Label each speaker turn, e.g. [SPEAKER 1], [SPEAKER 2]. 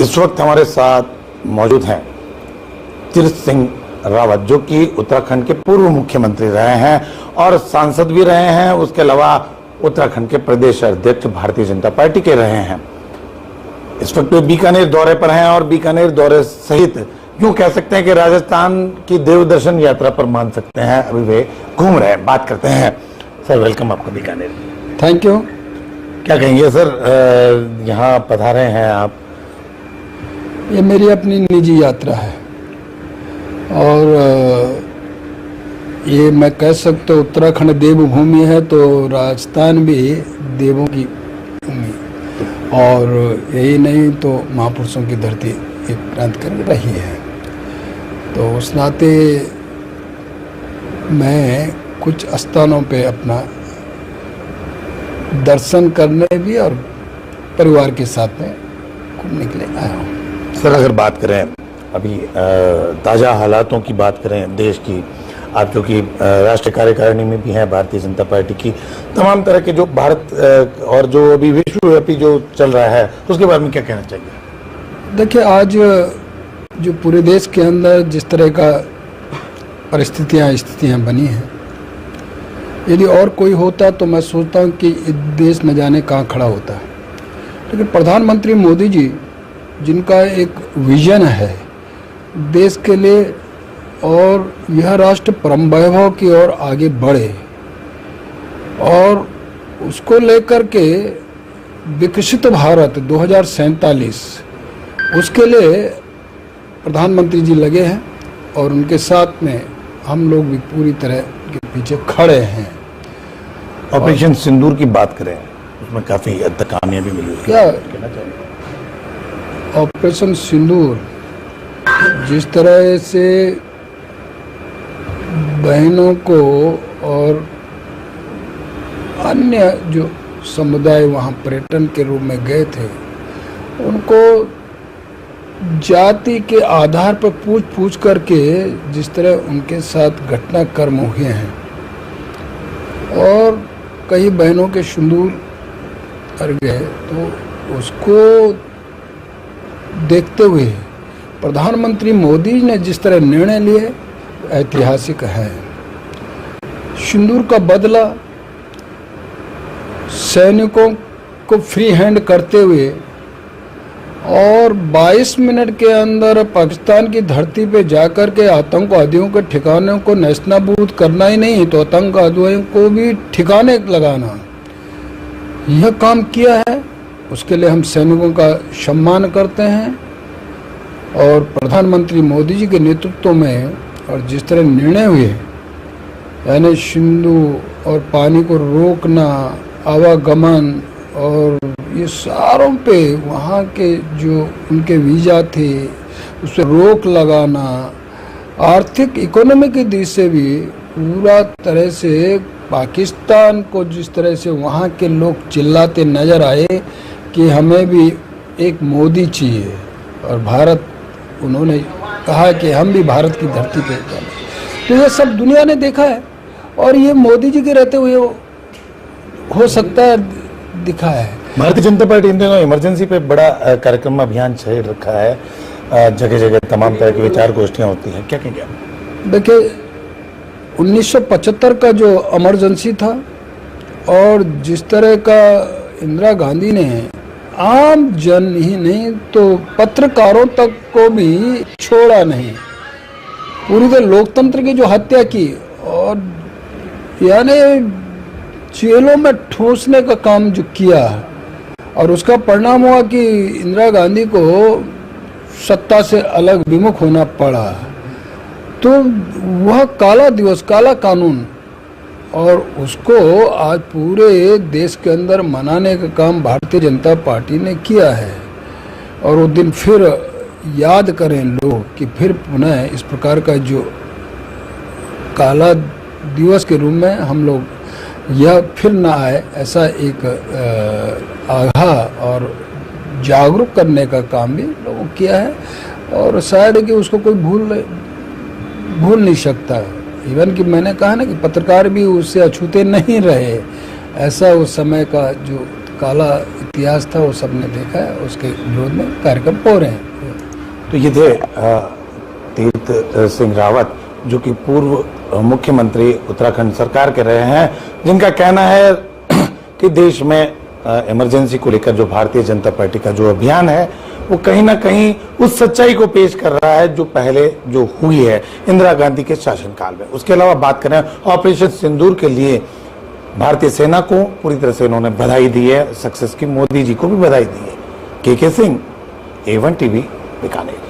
[SPEAKER 1] इस वक्त हमारे साथ मौजूद हैं तीरथ सिंह रावत, जो कि उत्तराखंड के पूर्व मुख्यमंत्री रहे हैं और सांसद भी रहे हैं। उसके अलावा उत्तराखंड के प्रदेश अध्यक्ष भारतीय जनता पार्टी के रहे हैं। इस वक्त वे बीकानेर दौरे पर हैं और बीकानेर दौरे सहित यूं कह सकते हैं कि राजस्थान की देवदर्शन यात्रा पर मान सकते हैं अभी वे घूम रहे हैं। बात करते हैं। सर, वेलकम आपका बीकानेर।
[SPEAKER 2] Thank you.
[SPEAKER 1] क्या कहेंगे सर, यहाँ पधारे हैं आप?
[SPEAKER 2] ये मेरी अपनी निजी यात्रा है और ये मैं कह सकता हूँ उत्तराखंड देवभूमि है तो राजस्थान भी देवों की भूमि, और यही नहीं तो महापुरुषों की धरती एक प्रांत कर रही है। तो उस नाते मैं कुछ स्थानों पे अपना दर्शन करने भी और परिवार के साथ में घूमने के लिए आया हूँ।
[SPEAKER 1] सर, अगर बात करें अभी ताज़ा हालातों की बात करें देश की, आप जो कि राष्ट्रीय कार्यकारिणी में भी हैं भारतीय जनता पार्टी की, तमाम तरह के जो भारत और जो अभी विश्वव्यापी जो चल रहा है उसके बारे में क्या कहना चाहिए?
[SPEAKER 2] देखिए, आज जो पूरे देश के अंदर जिस तरह का स्थितियाँ बनी हैं, यदि और कोई होता तो मैं सोचता हूँ कि देश न जाने कहाँ खड़ा होता है। लेकिन प्रधानमंत्री मोदी जी, जिनका एक विजन है देश के लिए और यह राष्ट्र परम वैभव की ओर आगे बढ़े और उसको लेकर के विकसित भारत 2047 उसके लिए प्रधानमंत्री जी लगे हैं और उनके साथ में हम लोग भी पूरी तरह के पीछे खड़े हैं।
[SPEAKER 1] ऑपरेशन सिंदूर की बात करें, उसमें काफ़ी हद तक कामयाबी मिली।
[SPEAKER 2] क्या ऑपरेशन सिंदूर जिस तरह से बहनों को और अन्य जो समुदाय वहाँ पर्यटन के रूप में गए थे, उनको जाति के आधार पर पूछ करके जिस तरह उनके साथ घटनाक्रम हुए हैं और कई बहनों के सिंदूर कर गए, तो उसको देखते हुए प्रधानमंत्री मोदी ने जिस तरह निर्णय लिए ऐतिहासिक है। सिंदूर का बदला सैनिकों को फ्री हैंड करते हुए और 22 मिनट के अंदर पाकिस्तान की धरती पे जाकर के आतंकवादियों के ठिकानों को नेस्तनाबूद करना ही नहीं तो आतंकवादियों को भी ठिकाने लगाना, यह काम किया है। उसके लिए हम सैनिकों का सम्मान करते हैं और प्रधानमंत्री मोदी जी के नेतृत्व में और जिस तरह निर्णय हुए, यानी सिंधु और पानी को रोकना, आवागमन और ये सारों पे वहाँ के जो उनके वीज़ा थे उस पर रोक लगाना, आर्थिक इकोनॉमी की दृष्टि से भी पूरा तरह से पाकिस्तान को जिस तरह से वहाँ के लोग चिल्लाते नज़र आए कि हमें भी एक मोदी चाहिए, और भारत उन्होंने कहा कि हम भी भारत की धरती पे जाना। तो ये सब दुनिया ने देखा है और ये मोदी जी के रहते हुए हो सकता है दिखा है।
[SPEAKER 1] भारतीय जनता पार्टी इन दिनों इमरजेंसी पे बड़ा कार्यक्रम अभियान चल रखा है, जगह जगह तमाम तरह की विचार गोष्ठियाँ होती हैं, क्या कहेंगे?
[SPEAKER 2] देखिए, 1975 का जो इमरजेंसी था और जिस तरह का इंदिरा गांधी ने आम जन ही नहीं तो पत्रकारों तक को भी छोड़ा नहीं, पूरी तरह लोकतंत्र की जो हत्या की और यानी जेलों में ठूंसने का काम जो किया, और उसका परिणाम हुआ कि इंदिरा गांधी को सत्ता से अलग विमुख होना पड़ा। तो वह काला दिवस, काला कानून, और उसको आज पूरे देश के अंदर मनाने का काम भारतीय जनता पार्टी ने किया है। और वो दिन फिर याद करें लोग कि फिर पुनः इस प्रकार का जो काला दिवस के रूप में हम लोग यह फिर ना आए, ऐसा एक आगाह और जागरूक करने का काम भी लोगों किया है। और शायद कि उसको कोई भूल नहीं सकता। इवन कि मैंने कहा ना कि पत्रकार भी उससे अछूते नहीं रहे, ऐसा उस समय का जो काला इतिहास था वो सबने देखा है, उसके विरोध में कार्यक्रम हो रहे हैं।
[SPEAKER 1] तो ये थे तीर्थ सिंह रावत, जो कि पूर्व मुख्यमंत्री उत्तराखंड सरकार के रहे हैं, जिनका कहना है कि देश में इमरजेंसी को लेकर जो भारतीय जनता पार्टी का जो अभियान है वो कहीं ना कहीं उस सच्चाई को पेश कर रहा है जो पहले जो हुई है इंदिरा गांधी के शासनकाल में। उसके अलावा बात करें ऑपरेशन सिंदूर के लिए भारतीय सेना को पूरी तरह से उन्होंने बधाई दी है, सक्सेस की मोदी जी को भी बधाई दी है। के सिंह, A1 टीवी, बीकानेर।